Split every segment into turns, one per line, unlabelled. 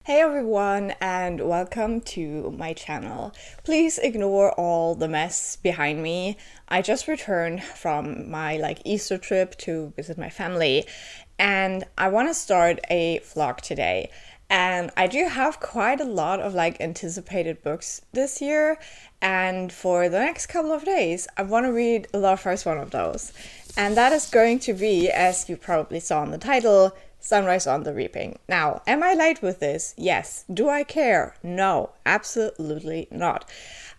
Hey everyone, and welcome to my channel. Please ignore all the mess behind me. I just returned from my Easter trip to visit my family, and I want to start a vlog today. And I do have quite a lot of anticipated books this year, and for the next couple of days I want to read the first one of those. And that is going to be, as you probably saw in the title, Sunrise on the Reaping. Now, am I late with this? Yes. Do I care? No, absolutely not.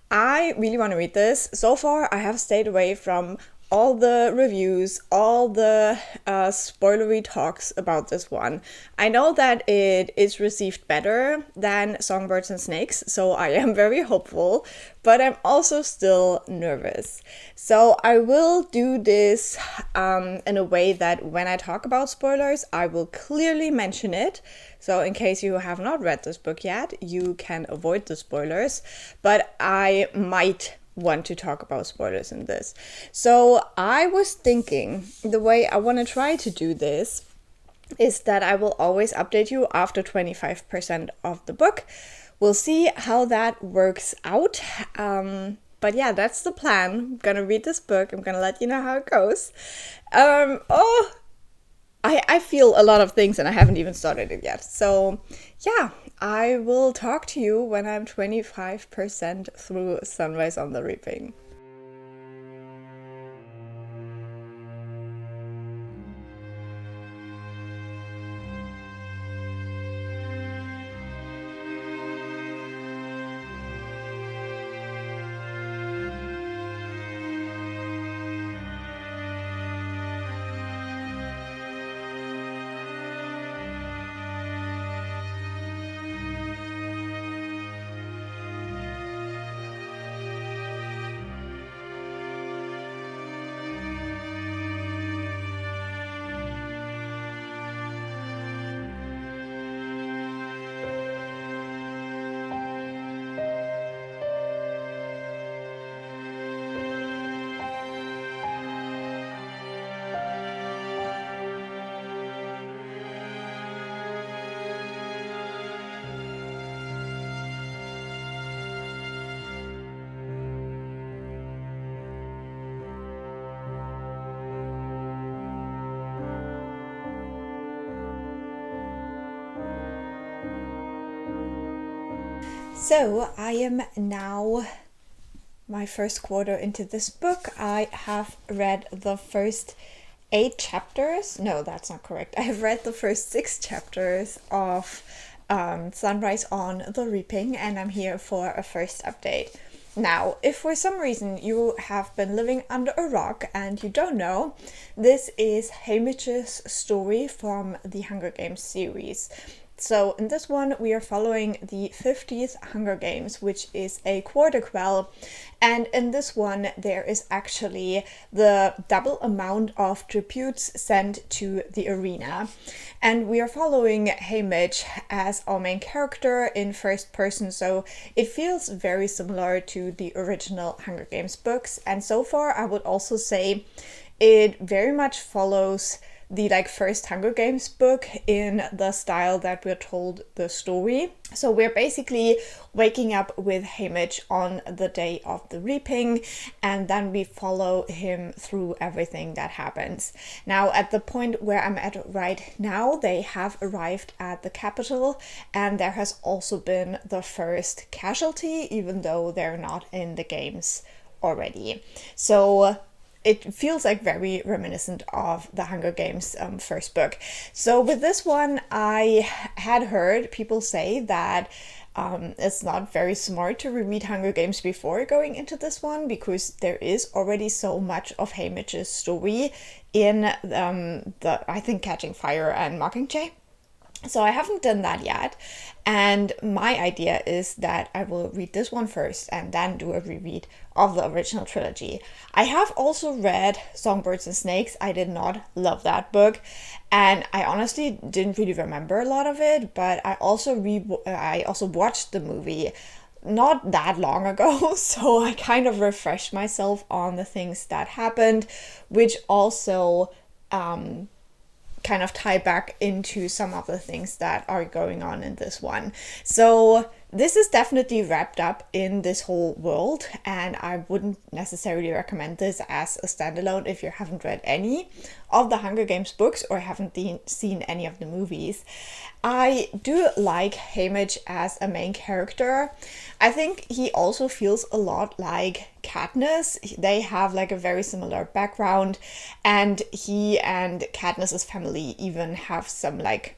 I really want to read this. So far, I have stayed away from all the reviews, all the spoilery talks about this one. I know that it is received better than Songbirds and Snakes, so I am very hopeful, but I'm also still nervous. So I will do this in a way that when I talk about spoilers, I will clearly mention it. So in case you have not read this book yet, you can avoid the spoilers, but I might want to talk about spoilers in this. So I was thinking the way I want to try to do this is that I will always update you after 25% of the book. We'll see how that works out. But yeah, that's the plan. I'm gonna read this book. I'm gonna let you know how it goes. I feel a lot of things and I haven't even started it yet. So yeah, I will talk to you when I'm 25% through Sunrise on the Reaping. So I am now my first quarter into this book. I have read the first 8 chapters. No, that's not correct. I have read the first 6 chapters of Sunrise on the Reaping, and I'm here for a first update. Now, if for some reason you have been living under a rock and you don't know, this is Haymitch's story from the Hunger Games series. So in this one, we are following the 50th Hunger Games, which is a quarterquell. And in this one, there is actually the double amount of tributes sent to the arena. And we are following Haymitch as our main character in first person. So it feels very similar to the original Hunger Games books. And so far, I would also say it very much follows the first Hunger Games book in the style that we're told the story. So we're basically waking up with Haymitch on the day of the reaping, and then we follow him through everything that happens. Now, at the point where I'm at right now, they have arrived at the capital, and there has also been the first casualty, even though they're not in the games already. So it feels very reminiscent of the Hunger Games first book. So with this one, I had heard people say that it's not very smart to reread Hunger Games before going into this one, because there is already so much of Haymitch's story in I think Catching Fire and Mockingjay. So I haven't done that yet, and my idea is that I will read this one first and then do a reread of the original trilogy. I have also read Songbirds and Snakes. I did not love that book, and I honestly didn't really remember a lot of it, but I also watched the movie not that long ago, so I kind of refreshed myself on the things that happened, which also kind of tie back into some of the things that are going on in this one. So this is definitely wrapped up in this whole world, and I wouldn't necessarily recommend this as a standalone if you haven't read any of the Hunger Games books or haven't seen any of the movies. I do like Haymitch as a main character. I think he also feels a lot like Katniss. They have like a very similar background, and he and Katniss's family even have some like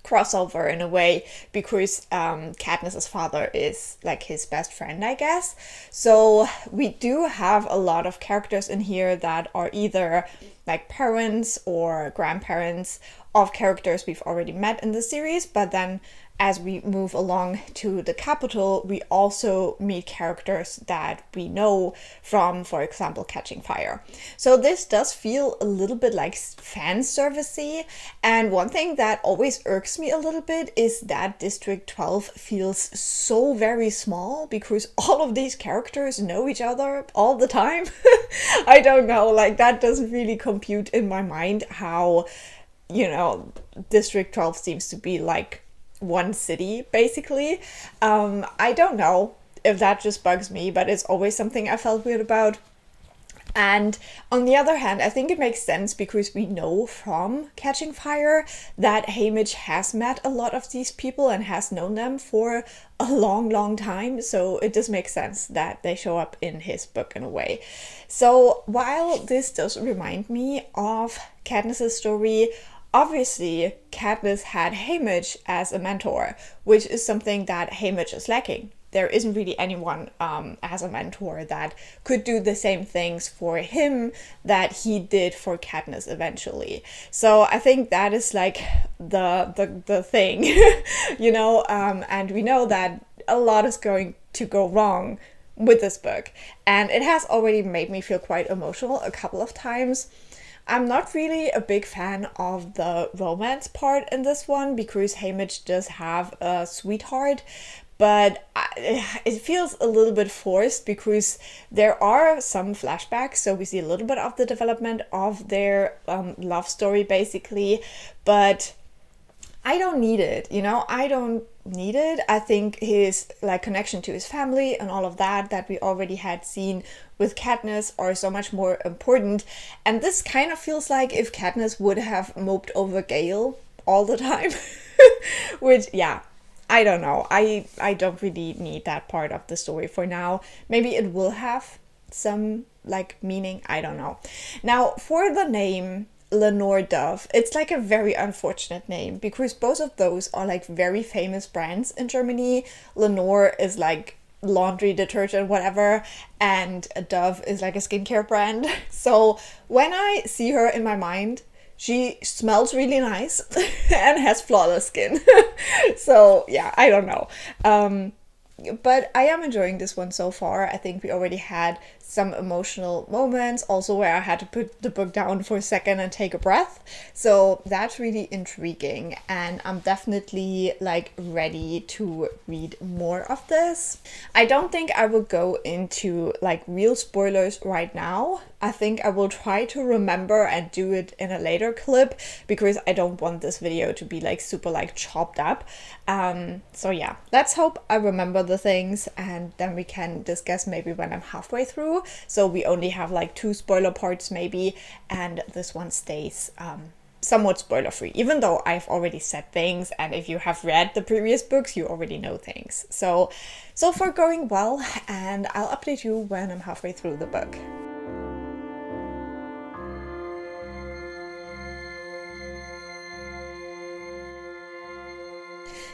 crossover in a way, because Katniss's father is like his best friend, I guess. So we do have a lot of characters in here that are either like parents or grandparents of characters we've already met in the series, but then as we move along to the capital, we also meet characters that we know from, for example, Catching Fire. So this does feel a little bit like fan servicey. And one thing that always irks me a little bit is that District 12 feels so very small, because all of these characters know each other all the time. I don't know, like that doesn't really compute in my mind how, you know, District 12 seems to be like one city basically. I don't know if that just bugs me, but it's always something I felt weird about. And on the other hand, I think it makes sense because we know from Catching Fire that Haymitch has met a lot of these people and has known them for a long time. So it does make sense that they show up in his book in a way. So while this does remind me of Katniss's story, obviously, Katniss had Haymitch as a mentor, which is something that Haymitch is lacking. There isn't really anyone as a mentor that could do the same things for him that he did for Katniss eventually. So I think that is like the thing, you know, and we know that a lot is going to go wrong with this book. And it has already made me feel quite emotional a couple of times. I'm not really a big fan of the romance part in this one, because Haymitch does have a sweetheart, but it feels a little bit forced because there are some flashbacks, so we see a little bit of the development of their love story basically, but I don't need it, you know, I don't need it. I think his like connection to his family and all of that we already had seen with Katniss are so much more important. And this kind of feels like if Katniss would have moped over Gale all the time, which, yeah, I don't know. I don't really need that part of the story for now. Maybe it will have some like meaning, I don't know. Now for the name Lenore Dove, it's like a very unfortunate name because both of those are like very famous brands in Germany. Lenore is like laundry detergent, whatever, and a Dove is like a skincare brand. So when I see her in my mind, she smells really nice and has flawless skin. So yeah, I don't know. But I am enjoying this one so far. I think we already had some emotional moments also where I had to put the book down for a second and take a breath. So that's really intriguing, and I'm definitely like ready to read more of this. I don't think I will go into like real spoilers right now. I think I will try to remember and do it in a later clip because I don't want this video to be like super like chopped up. So yeah, let's hope I remember the things and then we can discuss maybe when I'm halfway through. So we only have like 2 spoiler parts maybe, and this one stays somewhat spoiler free, even though I've already said things, and if you have read the previous books you already know things. So far going well, and I'll update you when I'm halfway through the book.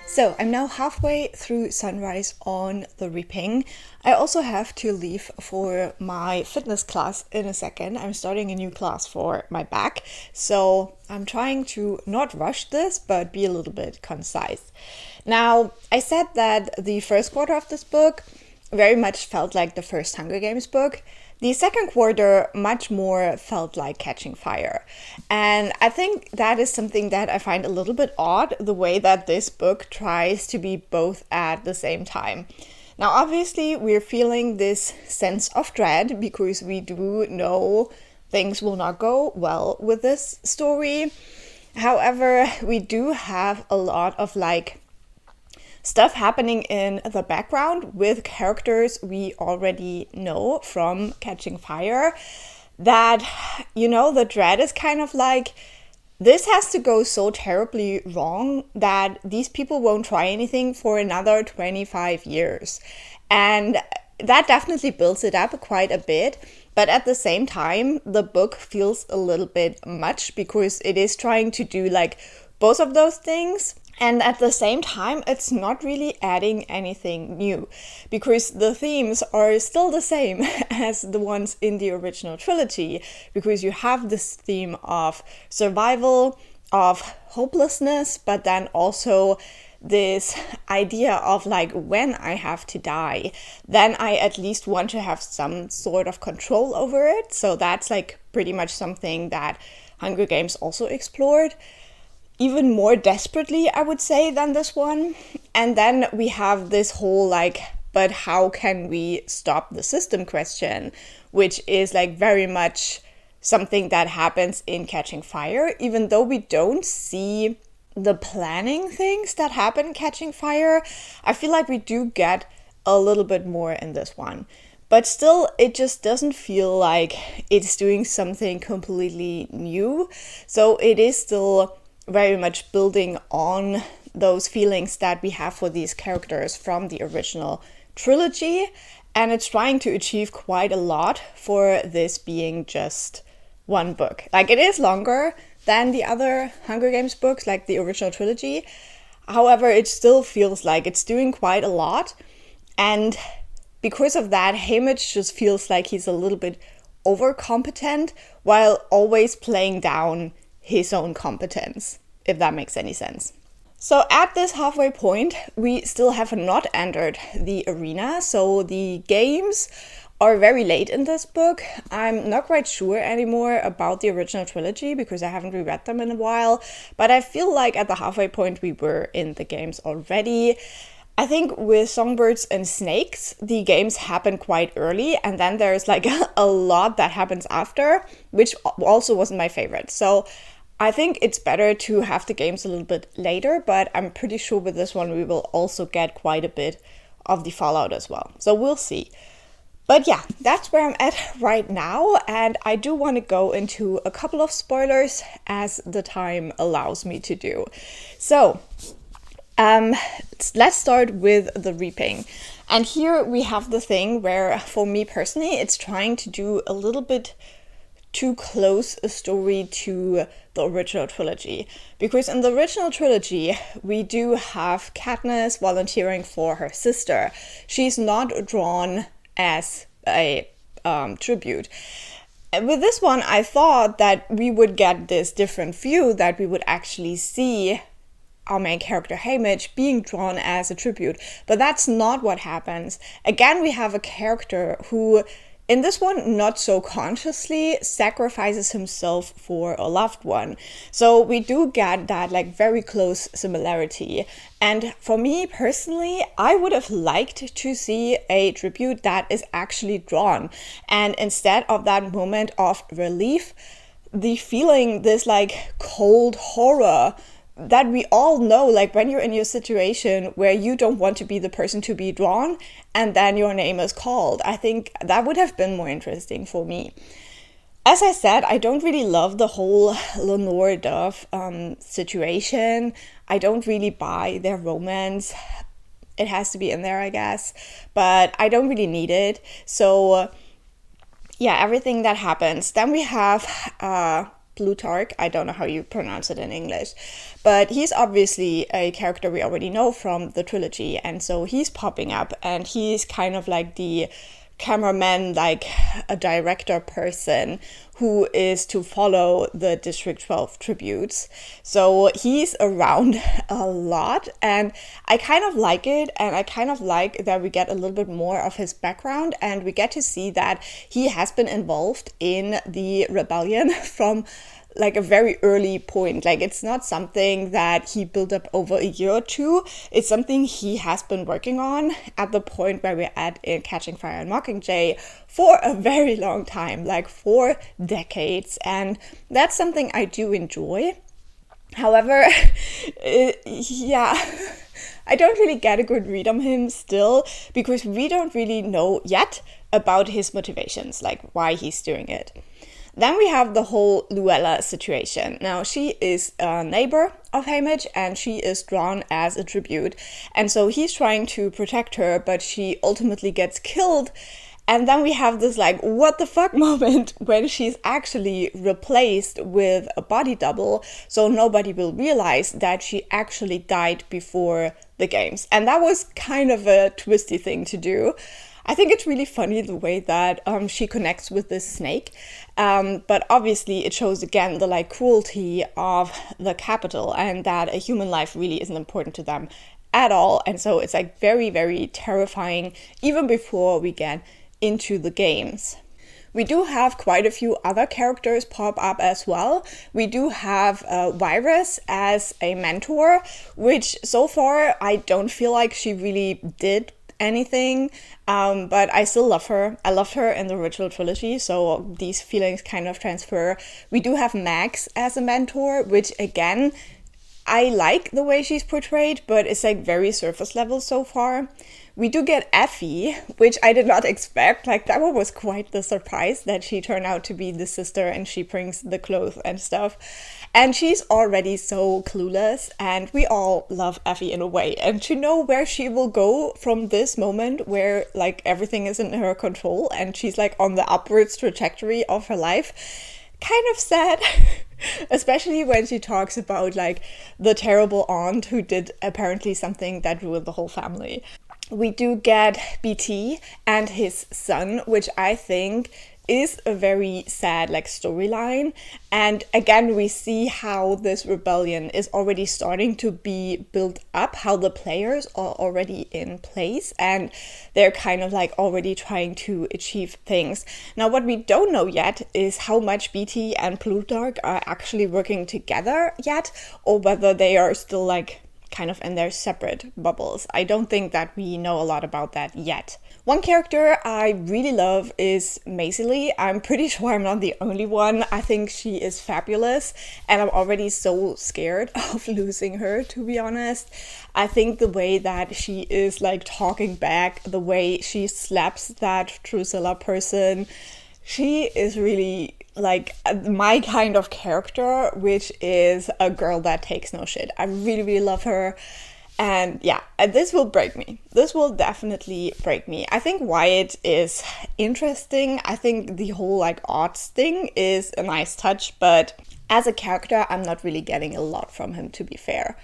So I'm now halfway through Sunrise on the Reaping. I also have to leave for my fitness class in a second. I'm starting a new class for my back, so I'm trying to not rush this, but be a little bit concise. Now, I said that the first quarter of this book very much felt like the first Hunger Games book. The second quarter much more felt like Catching Fire. And I think that is something that I find a little bit odd, the way that this book tries to be both at the same time. Now, obviously, we're feeling this sense of dread because we do know things will not go well with this story. However, we do have a lot of like stuff happening in the background with characters we already know from Catching Fire that, you know, the dread is kind of like, this has to go so terribly wrong that these people won't try anything for another 25 years. And that definitely builds it up quite a bit. But at the same time, the book feels a little bit much because it is trying to do like both of those things. And at the same time, it's not really adding anything new because the themes are still the same as the ones in the original trilogy, because you have this theme of survival, of hopelessness, but then also this idea of like, when I have to die, then I at least want to have some sort of control over it. So that's like pretty much something that Hunger Games also explored. Even more desperately, I would say, than this one. And then we have this whole like, but how can we stop the system question, which is like very much something that happens in Catching Fire, even though we don't see the planning things that happen in Catching Fire. I feel like we do get a little bit more in this one. But still, it just doesn't feel like it's doing something completely new. So it is still very much building on those feelings that we have for these characters from the original trilogy, and it's trying to achieve quite a lot for this being just one book. Like, it is longer than the other Hunger Games books, like the original trilogy. However, it still feels like it's doing quite a lot, and because of that, Haymitch just feels like he's a little bit overcompetent while always playing down his own competence, if that makes any sense. So at this halfway point, we still have not entered the arena, so the games are very late in this book. I'm not quite sure anymore about the original trilogy because I haven't reread them in a while, but I feel like at the halfway point we were in the games already. I think with Songbirds and Snakes, the games happen quite early, and then there's like a lot that happens after, which also wasn't my favorite. So I think it's better to have the games a little bit later, but I'm pretty sure with this one we will also get quite a bit of the fallout as well. So we'll see. But yeah, that's where I'm at right now, and I do want to go into a couple of spoilers as the time allows me to do. So let's start with the reaping. And here we have the thing where, for me personally, it's trying to do a little bit too close a story to the original trilogy. Because in the original trilogy, we do have Katniss volunteering for her sister. She's not drawn as a tribute. And with this one, I thought that we would get this different view, that we would actually see our main character Haymitch being drawn as a tribute. But that's not what happens. Again, we have a character who, in this one, not so consciously sacrifices himself for a loved one. So we do get that like very close similarity. And for me personally, I would have liked to see a tribute that is actually drawn. And instead of that moment of relief, the feeling, this like cold horror that we all know, like when you're in your situation where you don't want to be the person to be drawn and then your name is called. I think that would have been more interesting for me. As I said, I don't really love the whole Lenore Dove situation. I don't really buy their romance. It has to be in there, I guess, but I don't really need it. So yeah, everything that happens. Then we have Plutarch, I don't know how you pronounce it in English, but he's obviously a character we already know from the trilogy, and so he's popping up, and he's kind of like the cameraman, like a director person who is to follow the District 12 tributes. So he's around a lot, and I kind of like it, and I kind of like that we get a little bit more of his background, and we get to see that he has been involved in the rebellion from like a very early point. Like, it's not something that he built up over a year or two. It's something he has been working on at the point where we're at in Catching Fire and Mockingjay for a very long time, like 4 decades. And that's something I do enjoy. However, yeah, I don't really get a good read on him still, because we don't really know yet about his motivations, like why he's doing it. Then we have the whole Luella situation. Now, she is a neighbor of Haymitch, and she is drawn as a tribute. And so he's trying to protect her, but she ultimately gets killed. And then we have this like, what the fuck moment when she's actually replaced with a body double, so nobody will realize that she actually died before the games. And that was kind of a twisty thing to do. I think it's really funny the way that she connects with this snake. But obviously it shows again the like cruelty of the capital, and that a human life really isn't important to them at all. And so it's like very, very terrifying even before we get into the games. We do have quite a few other characters pop up as well. We do have Virus as a mentor, which so far I don't feel like she really did anything, but I still love her. I loved her in the original trilogy, so these feelings kind of transfer. We do have Max as a mentor, which again, I like the way she's portrayed, but it's like very surface level so far. We do get Effie, which I did not expect. Like, that one was quite the surprise that she turned out to be the sister and she brings the clothes and stuff. And she's already so clueless, and we all love Effie in a way. And to know where she will go from this moment where like everything is in her control and she's like on the upwards trajectory of her life, kind of sad. Especially when she talks about like the terrible aunt who did apparently something that ruined the whole family. We do get BT and his son, which I think is a very sad like storyline. And again, we see how this rebellion is already starting to be built up, how the players are already in place and they're kind of like already trying to achieve things. Now, what we don't know yet is how much BT and Plutarch are actually working together yet, or whether they are still like kind of in their separate bubbles. I don't think that we know a lot about that yet. One character I really love is Maisie. I'm pretty sure I'm not the only one. I think she is fabulous, and I'm already so scared of losing her, to be honest. I think the way that she is like talking back, the way she slaps that Drusilla person, she is really like my kind of character, which is a girl that takes no shit. I really, really love her. And yeah, this will break me. This will definitely break me. I think Wyatt is interesting. I think the whole like odds thing is a nice touch, but as a character, I'm not really getting a lot from him, to be fair.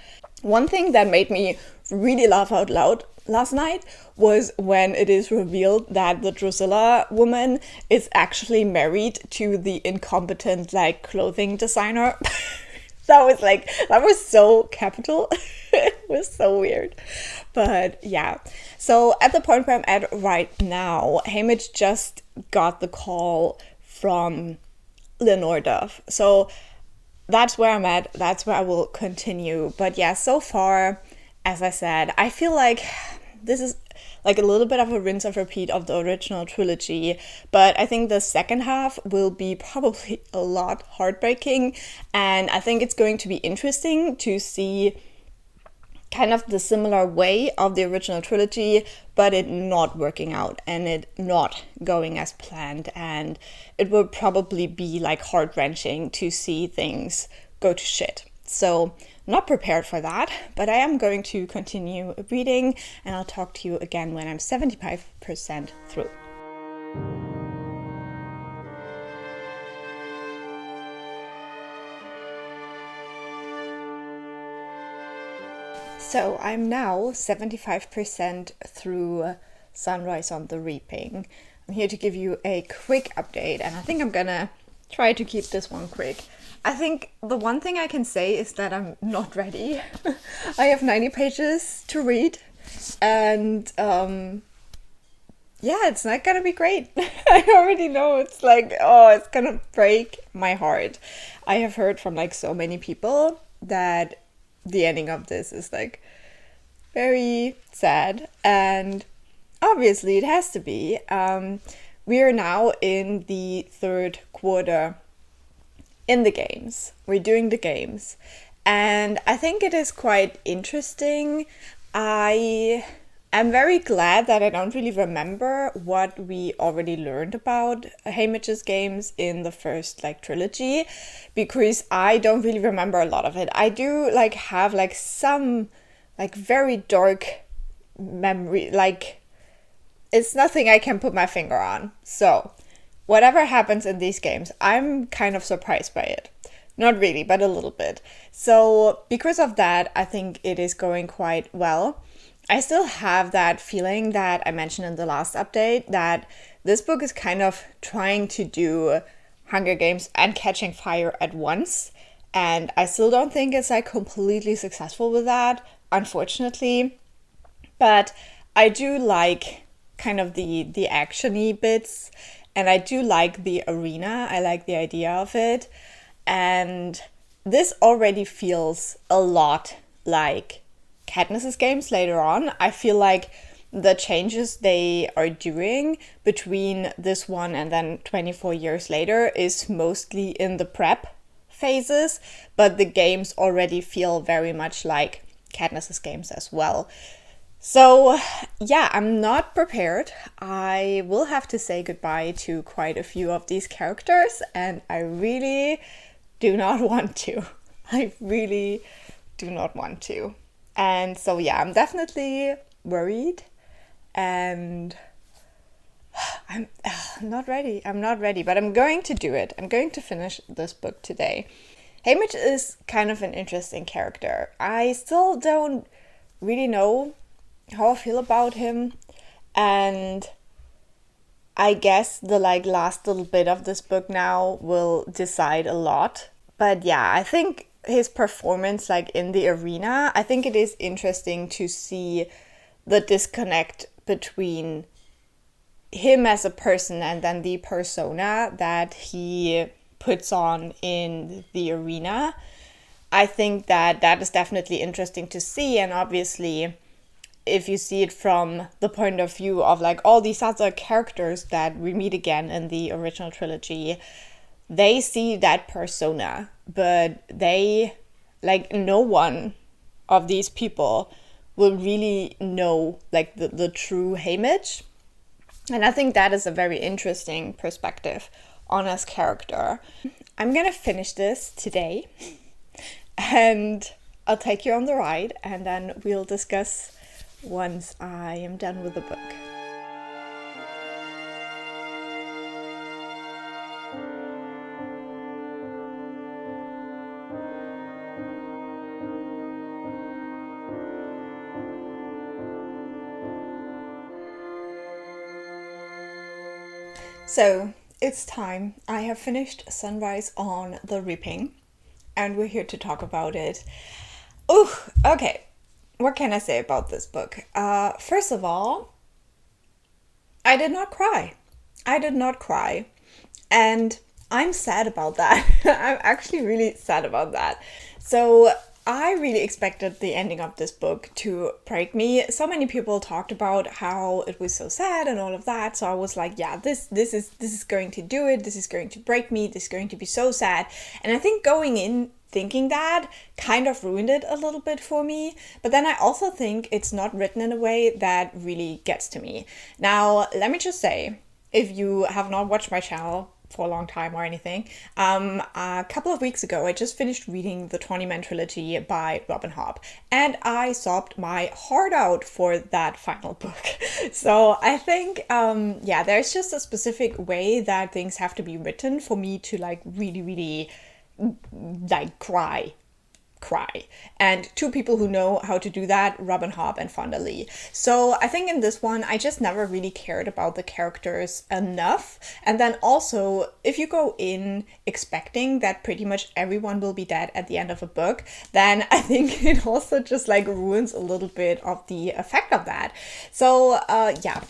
One thing that made me really laugh out loud last night was when it is revealed that the Drusilla woman is actually married to the incompetent like clothing designer. That was so capital. It was so weird. But yeah, so at the point where I'm at right now, Haymitch just got the call from Lenore Duff. So that's where I'm at. That's where I will continue. But yeah, so far, as I said, I feel like this is like a little bit of a rinse and repeat of the original trilogy, but I think the second half will be probably a lot heartbreaking, and I think it's going to be interesting to see kind of the similar way of the original trilogy, but it not working out and it not going as planned, and it will probably be like heart-wrenching to see things go to shit. So not prepared for that, but I am going to continue reading, and I'll talk to you again when I'm 75% through. So I'm now 75% through Sunrise on the Reaping. I'm here to give you a quick update, and I think I'm gonna try to keep this one quick. I think the one thing I can say is that I'm not ready. I have 90 pages to read, and yeah, it's not gonna be great. I already know it's like, oh, it's gonna break my heart. I have heard from like so many people that the ending of this is like very sad, and obviously it has to be. We are now in the third quarter in the games. We're doing the games, and I think it is quite interesting. I am very glad that I don't really remember what we already learned about Haymitch's games in the first trilogy, because I don't really remember a lot of it. I do have some very dark memory, it's nothing I can put my finger on. So whatever happens in these games, I'm kind of surprised by it. Not really, but a little bit. So because of that, I think it is going quite well. I still have that feeling that I mentioned in the last update, that this book is kind of trying to do Hunger Games and Catching Fire at once. And I still don't think it's completely successful with that, unfortunately. But I do like kind of the action-y bits, and I do like the arena. I like the idea of it. And this already feels a lot like Katniss's games later on. I feel like the changes they are doing between this one and then 24 years later is mostly in the prep phases, but the games already feel very much like Katniss's games as well. So yeah, I'm not prepared. I will have to say goodbye to quite a few of these characters, and I really do not want to. I really do not want to. And so yeah, I'm definitely worried, and I'm not ready. I'm not ready, but I'm going to do it. I'm going to finish this book today. Haymitch is kind of an interesting character. I still don't really know how I feel about him, and I guess the last little bit of this book now will decide a lot. But yeah, I think his performance in the arena, I think it is interesting to see the disconnect between him as a person and then the persona that he puts on in the arena. I think that is definitely interesting to see, and obviously if you see it from the point of view of all these other characters that we meet again in the original trilogy, they see that persona, but they, no one of these people will really know the true Haymitch. And I think that is a very interesting perspective on his character. I'm gonna finish this today and I'll take you on the ride, and then we'll discuss once I am done with the book. So it's time. I have finished Sunrise on the Reaping, and we're here to talk about it. Ooh, okay. What can I say about this book? First of all, I did not cry. And I'm sad about that. I'm actually really sad about that. So I really expected the ending of this book to break me. So many people talked about how it was so sad and all of that. So I was like, yeah, this is going to do it. This is going to break me. This is going to be so sad. And I think going in thinking that kind of ruined it a little bit for me. But then I also think it's not written in a way that really gets to me. Now, let me just say, if you have not watched my channel for a long time or anything, a couple of weeks ago I just finished reading the 20-Man trilogy by Robin Hobb, and I sobbed my heart out for that final book. So I think yeah, there's just a specific way that things have to be written for me to really cry. And two people who know how to do that, Robin Hobb and Fonda Lee. So I think in this one I just never really cared about the characters enough. And then also, if you go in expecting that pretty much everyone will be dead at the end of a book, then I think it also just ruins a little bit of the effect of that. So yeah.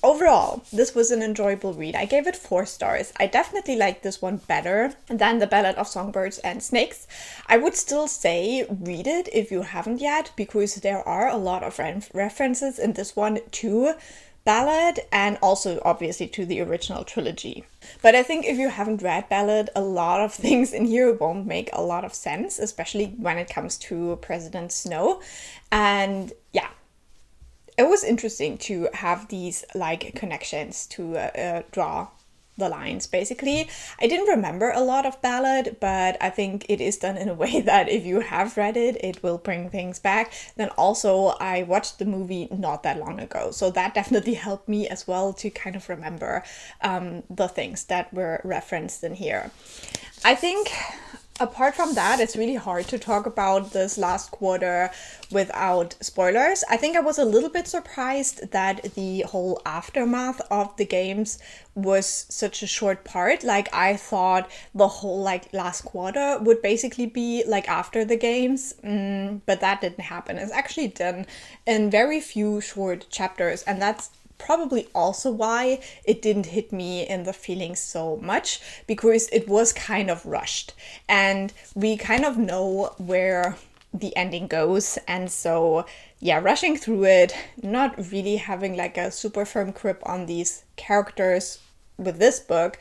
Overall, this was an enjoyable read. I gave it 4 stars. I definitely liked this one better than the Ballad of Songbirds and Snakes. I would still say read it if you haven't yet, because there are a lot of references in this one too. Ballad and also obviously to the original trilogy. But I think if you haven't read Ballad, a lot of things in here won't make a lot of sense, especially when it comes to President Snow. And yeah, it was interesting to have these like connections to draw the lines. Basically, I didn't remember a lot of Ballad, but I think it is done in a way that if you have read it, it will bring things back. Then also I watched the movie not that long ago, so that definitely helped me as well to kind of remember the things that were referenced in here. I think apart from that, it's really hard to talk about this last quarter without spoilers. I think I was a little bit surprised that the whole aftermath of the games was such a short part. Like, I thought the whole like last quarter would basically be like after the games, but that didn't happen. It's actually done in very few short chapters, and that's probably also why it didn't hit me in the feelings so much, because it was kind of rushed and we kind of know where the ending goes. And so yeah, rushing through it, not really having like a super firm grip on these characters with this book,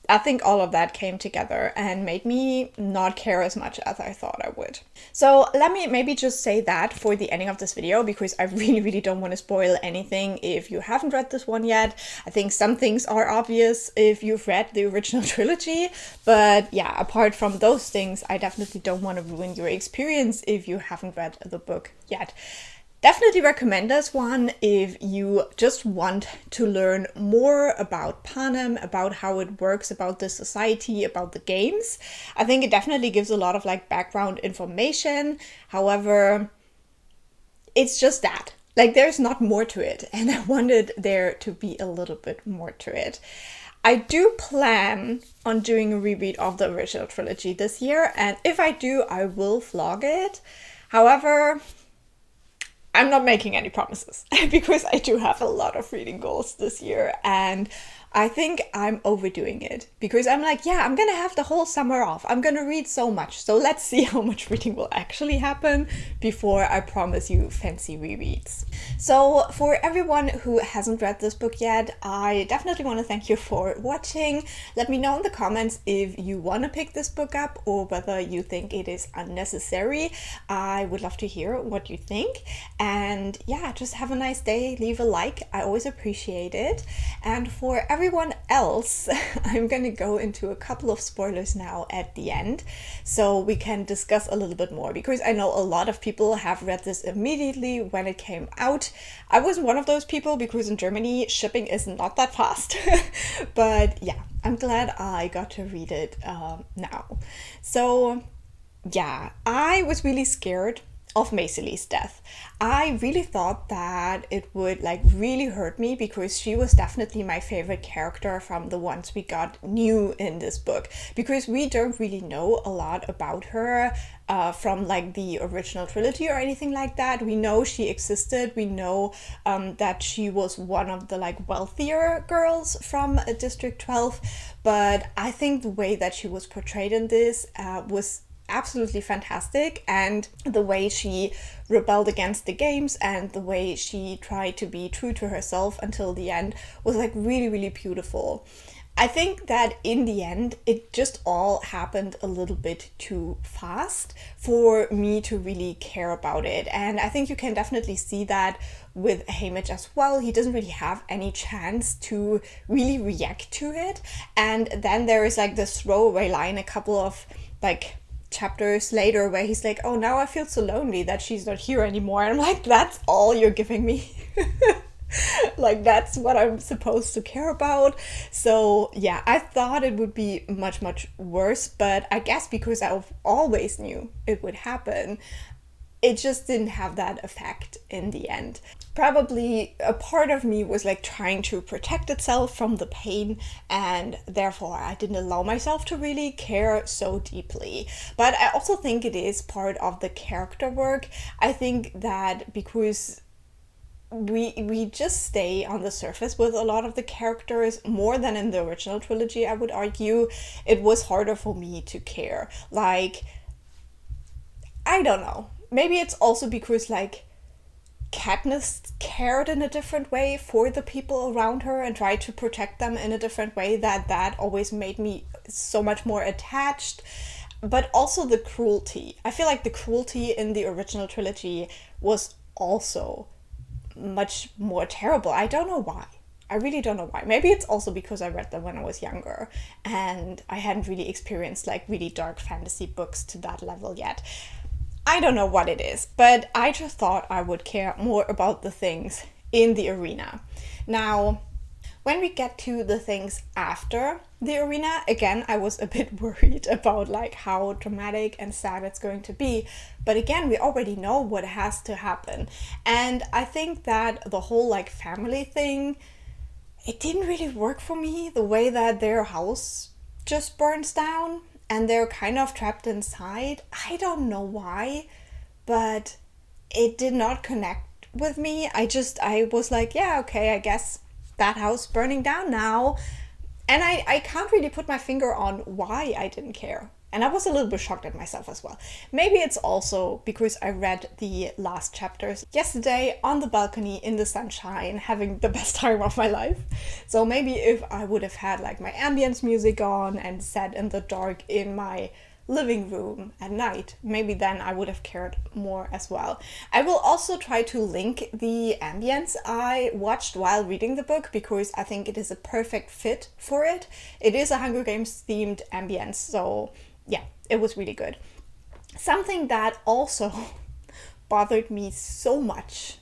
I think all of that came together and made me not care as much as I thought I would. So let me maybe just say that for the ending of this video, because I really don't want to spoil anything if you haven't read this one yet. I think some things are obvious if you've read the original trilogy, but yeah, apart from those things, I definitely don't want to ruin your experience if you haven't read the book yet. Definitely recommend this one if you just want to learn more about Panem, about how it works, about the society, about the games. I think it definitely gives a lot of like background information. However, it's just that. Like, there's not more to it, and I wanted there to be a little bit more to it. I do plan on doing a reread of the original trilogy this year, and if I do, I will vlog it. However, I'm not making any promises because I do have a lot of reading goals this year, and I think I'm overdoing it because I'm like, yeah, I'm gonna have the whole summer off. I'm gonna read so much. So let's see how much reading will actually happen before I promise you fancy rereads. So for everyone who hasn't read this book yet, I definitely want to thank you for watching. Let me know in the comments if you want to pick this book up or whether you think it is unnecessary. I would love to hear what you think. And yeah, just have a nice day. Leave a like. I always appreciate it. And for everyone else, I'm going to go into a couple of spoilers now at the end so we can discuss a little bit more, because I know a lot of people have read this immediately when it came out. I was one of those people because in Germany shipping is not that fast. But yeah, I'm glad I got to read it now. So yeah, I was really scared of Maisie's death. I really thought that it would like really hurt me because she was definitely my favorite character from the ones we got new in this book, because we don't really know a lot about her from like the original trilogy or anything like that. We know she existed. We know that she was one of the like wealthier girls from District 12, but I think the way that she was portrayed in this was absolutely fantastic, and the way she rebelled against the games and the way she tried to be true to herself until the end was like really beautiful. I think that in the end it just all happened a little bit too fast for me to really care about it, and I think you can definitely see that with Haymitch as well. He doesn't really have any chance to really react to it, and then there is like this throwaway line a couple of like chapters later where he's like, oh, now I feel so lonely that she's not here anymore. And I'm like, that's all you're giving me? Like, that's what I'm supposed to care about? So yeah, I thought it would be much worse, but I guess because I always knew it would happen, it just didn't have that effect in the end. Probably a part of me was like trying to protect itself from the pain, and therefore I didn't allow myself to really care so deeply. But I also think it is part of the character work. I think that because we just stay on the surface with a lot of the characters more than in the original trilogy, I would argue, it was harder for me to care. Like, I don't know. Maybe it's also because like Katniss cared in a different way for the people around her and tried to protect them in a different way, that always made me so much more attached. But also the cruelty. I feel like the cruelty in the original trilogy was also much more terrible. I don't know why. I really don't know why. Maybe it's also because I read them when I was younger and I hadn't really experienced like really dark fantasy books to that level yet. I don't know what it is, but I just thought I would care more about the things in the arena. Now, when we get to the things after the arena, again, I was a bit worried about like how dramatic and sad it's going to be. But again, we already know what has to happen. And I think that the whole like family thing, it didn't really work for me, the way that their house just burns down and they're kind of trapped inside. I don't know why, but it did not connect with me. I was like, yeah, okay, I guess that house burning down now. And I can't really put my finger on why I didn't care. And I was a little bit shocked at myself as well. Maybe it's also because I read the last chapters yesterday on the balcony in the sunshine, having the best time of my life. So maybe if I would have had like my ambience music on and sat in the dark in my living room at night, maybe then I would have cared more as well. I will also try to link the ambience I watched while reading the book because I think it is a perfect fit for it. It is a Hunger Games themed ambience, so yeah, it was really good. Something that also bothered me so much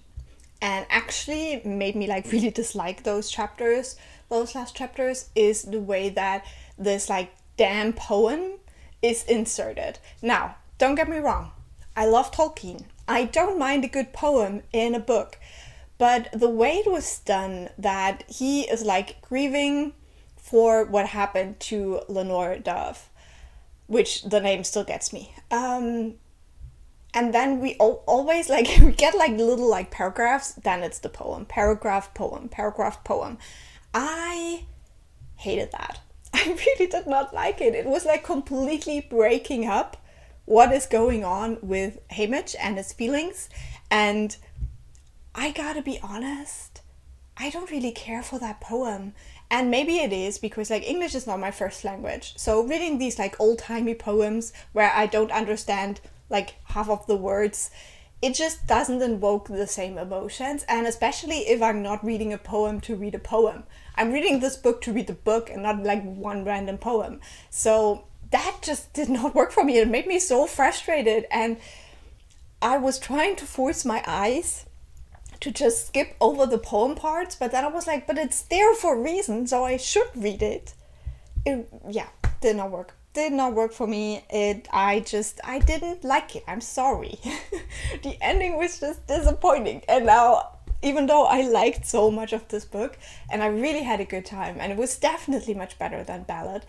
and actually made me like really dislike those last chapters, is the way that this like damn poem is inserted. Now, don't get me wrong, I love Tolkien. I don't mind a good poem in a book, but the way it was done, that he is like grieving for what happened to Lenore Dove, which the name still gets me. And then we always like, we get like little like paragraphs, then it's the poem. Paragraph, poem, paragraph, poem. I hated that. I really did not like it. It was like completely breaking up what is going on with Haymitch and his feelings. And I gotta be honest, I don't really care for that poem. And maybe it is because like English is not my first language. So reading these like old-timey poems where I don't understand like half of the words, it just doesn't invoke the same emotions. And especially if I'm not reading a poem to read a poem. I'm reading this book to read the book and not like one random poem. So that just did not work for me. It made me so frustrated. And I was trying to force my eyes to just skip over the poem parts, but then I was like, but it's there for a reason, so I should read it. Did not work. Did not work for me. I didn't like it. I'm sorry. The ending was just disappointing. And now, even though I liked so much of this book, and I really had a good time, and it was definitely much better than Ballad,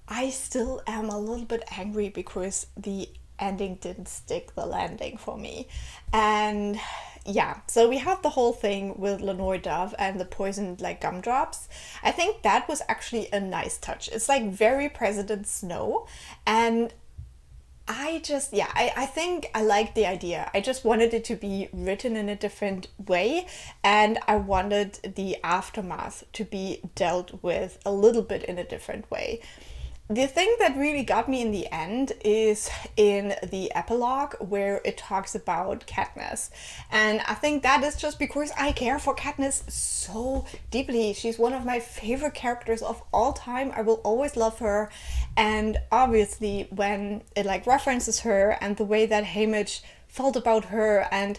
I still am a little bit angry because the ending didn't stick the landing for me. And yeah, so we have the whole thing with Lenore Dove and the poisoned like gumdrops. I think that was actually a nice touch. It's like very President Snow, and I think I like the idea. I just wanted it to be written in a different way, and I wanted the aftermath to be dealt with a little bit in a different way. The thing that really got me in the end is in the epilogue where it talks about Katniss. And I think that is just because I care for Katniss so deeply. She's one of my favorite characters of all time. I will always love her. And obviously when it like references her and the way that Haymitch felt about her, and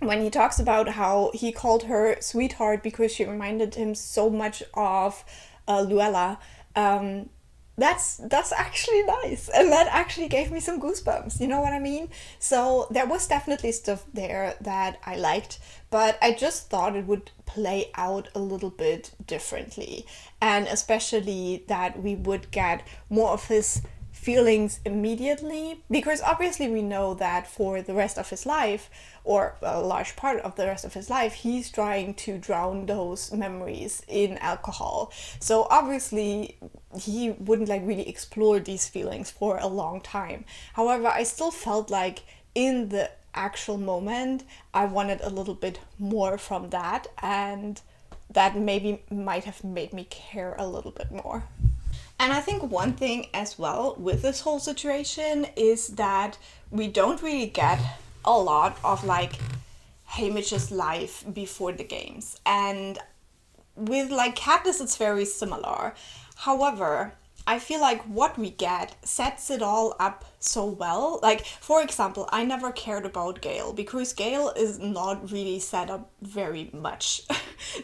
when he talks about how he called her sweetheart because she reminded him so much of Luella, that's actually nice, and that actually gave me some goosebumps, you know what I mean? So there was definitely stuff there that I liked, but I just thought it would play out a little bit differently, and especially that we would get more of his feelings immediately, because obviously we know that for the rest of his life, or a large part of the rest of his life, he's trying to drown those memories in alcohol. So obviously he wouldn't like really explore these feelings for a long time. However, I still felt like in the actual moment, I wanted a little bit more from that, and that maybe might have made me care a little bit more. And I think one thing as well with this whole situation is that we don't really get a lot of like Hamish's life before the games. And with like Katniss, it's very similar. However, I feel like what we get sets it all up so well. Like, for example, I never cared about Gale because Gale is not really set up very much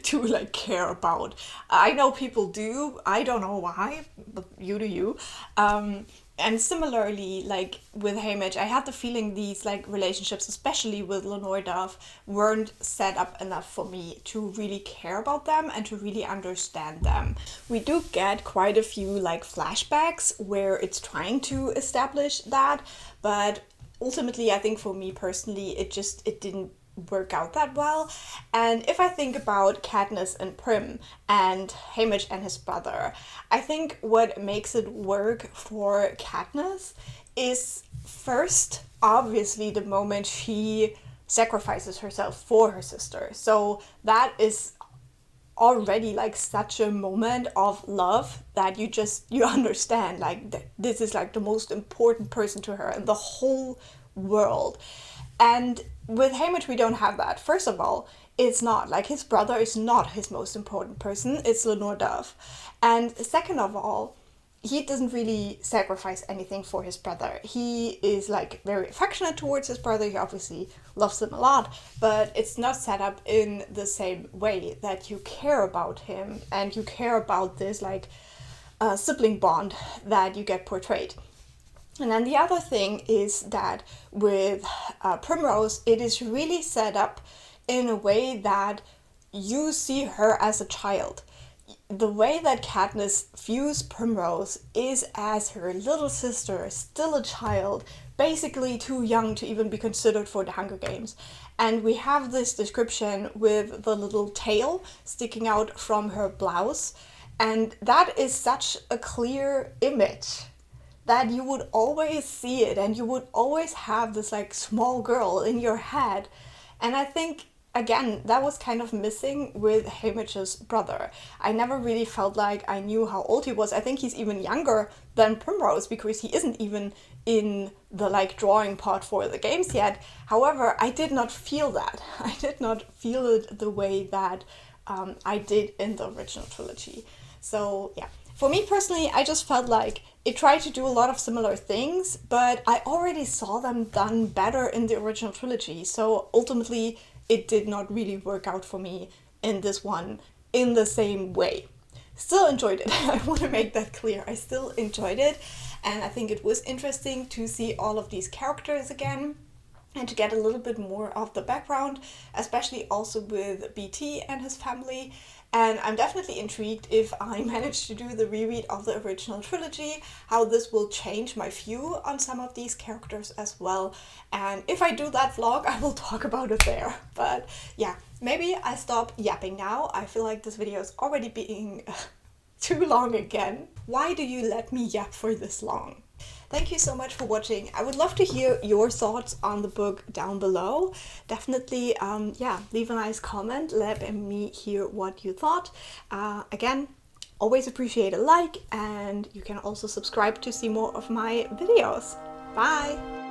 to like care about. I know people do. I don't know why, but you do you. And similarly, like with Haymitch, I had the feeling these like relationships, especially with Lenore Dove, weren't set up enough for me to really care about them and to really understand them. We do get quite a few like flashbacks where it's trying to establish that, but ultimately I think for me personally it didn't work out that well. And if I think about Katniss and Prim and Haymitch and his brother, I think what makes it work for Katniss is first obviously the moment she sacrifices herself for her sister. So that is already like such a moment of love that you understand like this is like the most important person to her in the whole world. And with Haymitch, we don't have that. First of all, it's not. Like, his brother is not his most important person. It's Lenore Dove. And second of all, he doesn't really sacrifice anything for his brother. He is, like, very affectionate towards his brother. He obviously loves him a lot. But it's not set up in the same way that you care about him and you care about this, like, sibling bond that you get portrayed. And then the other thing is that with Primrose, it is really set up in a way that you see her as a child. The way that Katniss views Primrose is as her little sister, still a child, basically too young to even be considered for the Hunger Games. And we have this description with the little tail sticking out from her blouse. And that is such a clear image that you would always see it and you would always have this like small girl in your head. And I think, again, that was kind of missing with Haymitch's brother. I never really felt like I knew how old he was. I think he's even younger than Primrose because he isn't even in the like drawing part for the games yet. However, I did not feel that. I did not feel it the way that I did in the original trilogy. So yeah. For me personally, I just felt like it tried to do a lot of similar things, but I already saw them done better in the original trilogy. So ultimately, it did not really work out for me in this one in the same way. Still enjoyed it. I want to make that clear. I still enjoyed it. And I think it was interesting to see all of these characters again and to get a little bit more of the background, especially also with BT and his family. And I'm definitely intrigued if I manage to do the reread of the original trilogy, how this will change my view on some of these characters as well. And if I do that vlog, I will talk about it there. But yeah, maybe I stop yapping now. I feel like this video is already being too long again. Why do you let me yap for this long? Thank you so much for watching. I would love to hear your thoughts on the book down below. Definitely, leave a nice comment. Let me hear what you thought. Again, always appreciate a like, and you can also subscribe to see more of my videos. Bye!